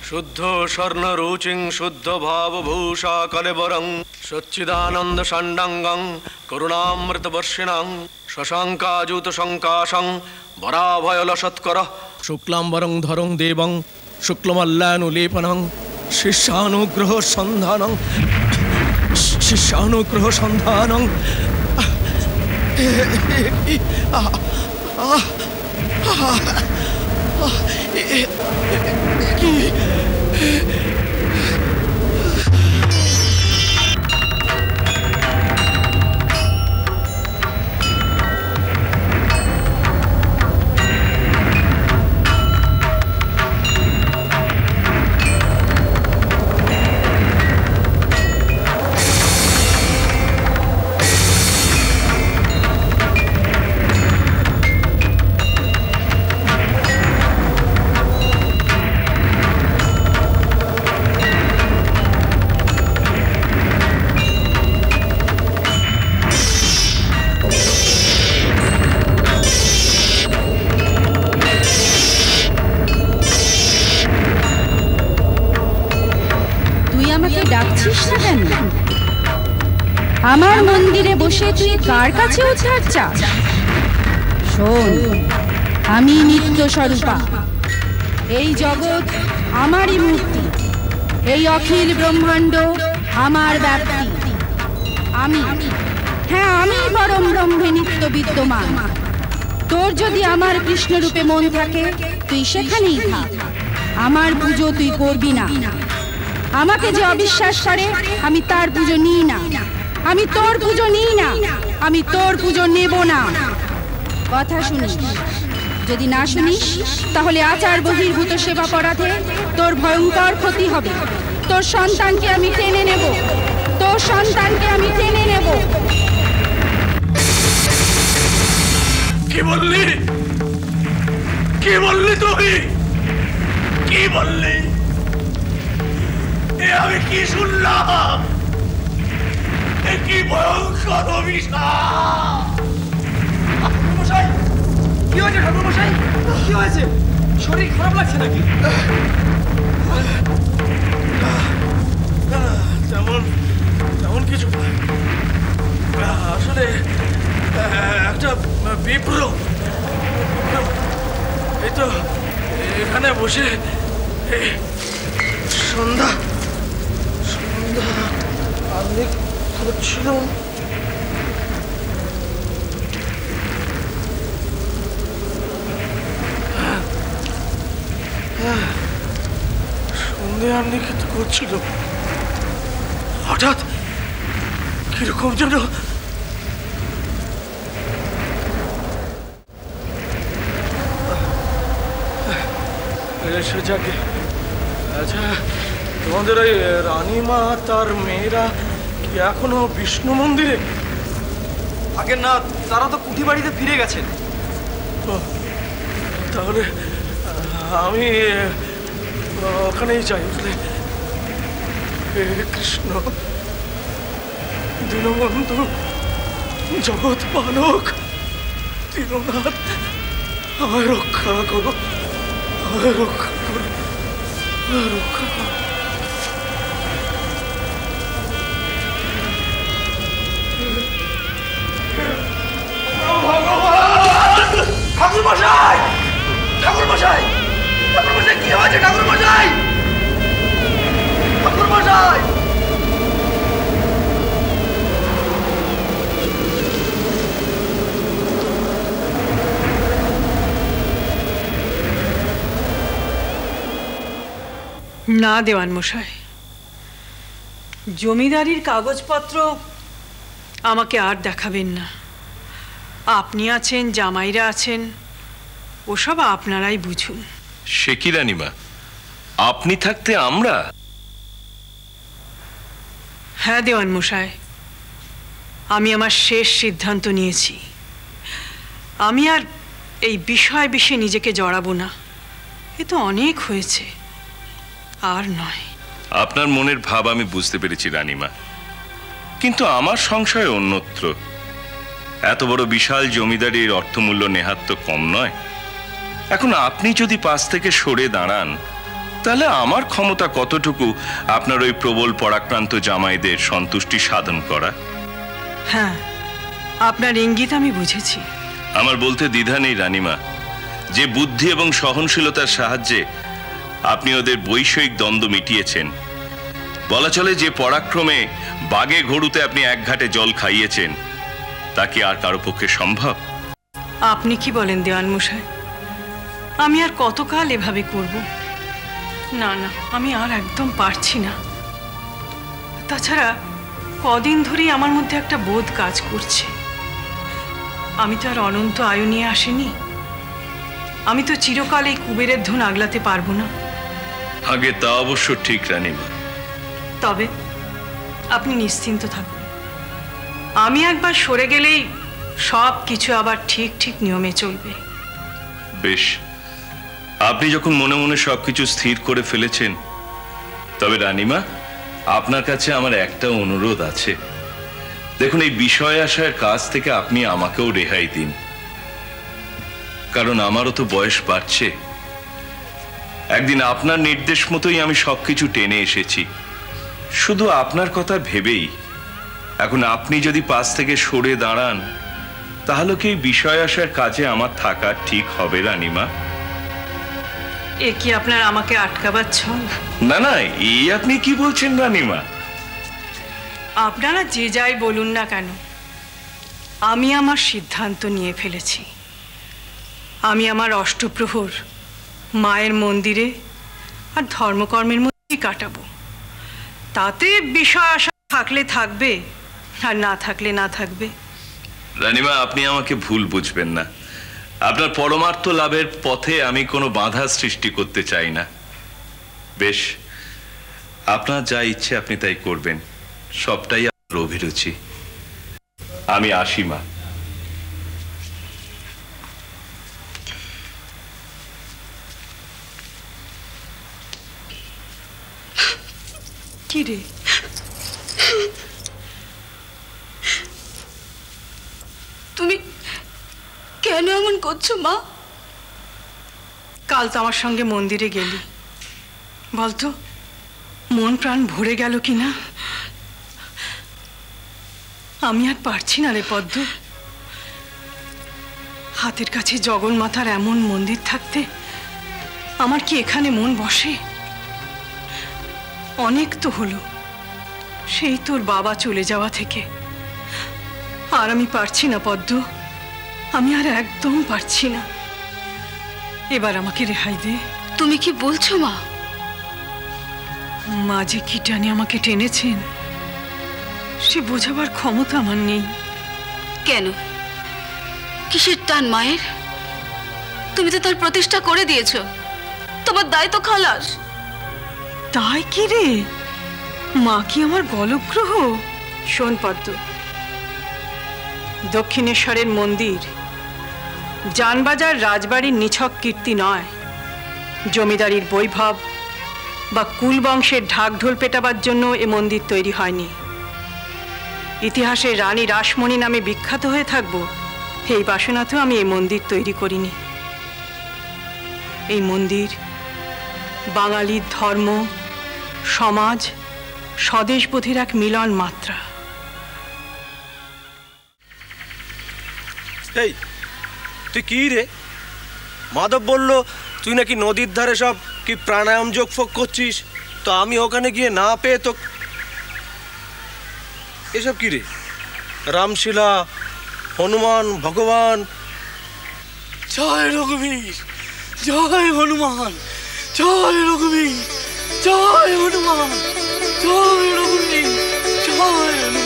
शुद्ध स्वर्ण रुचिं शुद्ध भावभूषा कलेवरं सच्चिदानंद षण्डांगं करुणामृत वर्षिणं शशांकाजुत शंकाशं वराभयलसत्कर शुक्लांबरं धरं देवं शुक्लमल्लानुलेपनं शिष्यानुग्रह संधानं शिष्यानुग्रह संधानं আমার মন্দিরে বসে তুই কার কাছে উদ্ধার চাস? শোন, আমি নিত্য স্বরূপা, এই জগৎ আমারই মূর্তি, এই অখিল ব্রহ্মাণ্ড আমার ব্যাপ্তি। আমি পরম ব্রহ্মে নিত্য বিদ্যমান। তোর যদি আমার কৃষ্ণ রূপে মন থাকে তুই সেখানেই থাক, আমার পুজো তুই করবি না। আমাকে যে অবিশ্বাস করে আমি তার পুজো নিই না, আমি তোর পুজো নিই না, আমি তোর পুজো নেব না। কথা শুনিস? যদি না শুনিস তাহলে আচার বহির্ভূত সেবা পরাধে তোর ভয়ঙ্কর ক্ষতি হবে। তোর সন্তানকে আমি টেনে নেব, তোর সন্তানকে আমি টেনে নেব। কি বললি? কি বললি তুই? কি বললি? এ আমি কি শুনলাম? এ কি ভয়ঙ্কর অভিশাপ! ঠাকুরমশাই, কি হয়েছে? ঠাকুরমশাই, কি হয়েছে? শরীর খারাপ লাগছে নাকি? তেমন কিছু আসলে একটা বিপ্র এই তো এখানে বসে সন্ধ্যা আমি করছিলাম। সন্ধে আহ্নিক করছিল, হঠাৎ কিরকম যেন এসে যাকে। আচ্ছা, তোমাদের ওই রানীমা তার মেয়েরা কি এখনো বিষ্ণু মন্দিরে? আগে না, তারা তো কুঠি বাড়িতে ফিরে গেছেন। তাহলে আমি ওখানেই যাই, বুঝলে? হে কৃষ্ণ, দীনবন্ধু, জগৎ পালক, দীননাথ, আমায় রক্ষা করো, আমায় রক্ষা করো, আমায় রক্ষা করো। ঠাকুরমশাই, ঠাকুরমশাই, ঠাকুরমশাই, কি হয়েছে? ঠাকুরমশাই, ঠাকুরমশাই! না দেওয়ান মশাই, জমিদারির কাগজপত্র আমাকে আর দেখাবেন না। আপনি আছেন, জামাইরা আছেন, ওসব আপনারাই বুঝুন। সে কি রানীমা, আপনি থাকতে আমরা? হ্যাঁ দেওয়ান মশাই, আমি আমার শেষ সিদ্ধান্ত নিয়েছি। আমি আর এই বিষয়ে নিজেকে জড়াবো না। এ তো অনেক হয়েছে, আর নয়। আপনার মনের ভাব আমি বুঝতে পেরেছি রানীমা, কিন্তু আমার সংশয় অন্যত্র। এত বড় বিশাল জমিদারির অর্থমূল্য নেহাত তো কম নয়। এখন আপনি যদি পাশ থেকে সরে দাঁড়ান তাহলে আমার ক্ষমতা কতটুকু আপনার ওই প্রবল পরাক্রান্ত জামাইদের সন্তুষ্টি সাধন করা? হ্যাঁ, আপনার ইঙ্গিত আমি বুঝেছি। আমার বলতে দ্বিধা নেই রানীমা, যে বুদ্ধি এবং সহনশীলতার সাহায্যে আপনি ওদের বৈষয়িক দ্বন্দ্ব মিটিয়েছেন, বলা চলে যে পরাক্রমে বাগে ঘড়ুতে আপনি এক ঘাটে জল খাইয়েছেন, তা কি আর কারো পক্ষে সম্ভব? আপনি কি বলেন দেওয়ান মশাই? আমি আর কতকাল এভাবে করব? না না, আমি আর একদম পারছি না। তাছাড়া কদিন ধরেই আমার মধ্যে একটা বোধ কাজ করছে, আমি তো আর অনন্ত আয়ু নিয়ে আসিনি। আমি তো চিরকাল এই কুবেরের ধন আগলাতে পারবো না। আগে তা অবশ্য ঠিক রানীমা। তবে আপনি নিশ্চিন্ত থাকুন, আমি একবার সরে গেলেই সব কিছু আবার ঠিক ঠিক নিয়মে চলবে। বেশ, আপনি যখন মনে মনে সবকিছু স্থির করে ফেলেছেন, তবে রানীমা আপনার কাছে আমার একটা অনুরোধ আছে। দেখুন, এই বিষয় আশয়ের কাজ থেকে আপনি আমাকেও রেহাই দিন, কারণ আমারও তো বয়স বাড়ছে। একদিন আপনার নির্দেশ মতোই আমি সবকিছু টেনে এসেছি, শুধু আপনার কথা ভেবেই। এখন আপনি যদি পাশ থেকে সরে দাঁড়ান, তাহলে কি এই বিষয় আশয়ের কাজে আমার থাকা ঠিক হবে রানীমা? এ কি আপনার আমাকে আটকাবার ছল? না না, এই আপনি কি বলছেন রানীমা? আপনারা যে যাই বলুন না কেন, আমি আমার সিদ্ধান্ত নিয়ে ফেলেছি। আমি আমার অষ্টপ্রহর মায়ের মন্দিরে আর ধর্মকর্মের মধ্যেই কাটাবো। তাতে বিষয় আশা থাকলে থাকবে, আর না থাকলে না থাকবে। রানীমা, আপনি আমাকে ভুল বুঝবেন না। আপনার পরমার্থ লাভের পথে আমি কোনো বাধা সৃষ্টি করতে চাই না। বেশ, আপনার যা ইচ্ছে আপনি তাই করবেন, সবটাই আপনার অভিরুচি। আমি আসি মা। কি রে, তুমি কেন এমন করছো মা? কাল তো আমার সঙ্গে মন্দিরে গেলি, বলতো মন প্রাণ ভরে গেল কিনা? আমি আর পারছি না রে পদ্ম। হাতের কাছে জগন্মাতার এমন মন্দির থাকতে আমার কি এখানে মন বসে? অনেক তো হলো সেই তোর বাবা চলে যাওয়া থেকে, আর আমি পারছি না পদ্ম, আমি আর একদম পারছি না। এবার আমাকে রেহাই দে। তুমি কি বলছো মা? মা যে কি টানে আমাকে টেনেছেন সে বোঝাবার ক্ষমতা আমার নেই। কেন? কিসের টান মায়ের? তুমি তো তার প্রতিষ্ঠা করে দিয়েছো, তোমার দায়িত্ব খালাস। তাই কি রে, মা কি আমার গলগ্রহ? শোন পদ্ম, দক্ষিণেশ্বরের মন্দির জানবাজার রাজবাড়ির নিছক কীর্তি নয়, জমিদারির বৈভব বা কুলবংশের ঢাকঢোল পেটাবার জন্য এ মন্দির তৈরি হয়নি। ইতিহাসে রানী রাসমণি নামে বিখ্যাত হয়ে থাকবো এই বাসনাতেও আমি এই মন্দির তৈরি করিনি। এই মন্দির বাঙালির ধর্ম, সমাজ, স্বদেশবোধের এক মিলন মাত্রা। এই তুই কি রে? মাধব বলল তুই নাকি নদীর ধারে সব কি প্রাণায়াম যোগ ফোগ করছিস, তো আমি ওখানে গিয়ে না পেয়ে তো এসব কি রে? রামশিলা, হনুমান, ভগবান। জয় রঘুবীর, জয় হনুমান, জয় রঘুবীর, জয় হনুমান, জয় রঘুবীর, জয় হনুমান।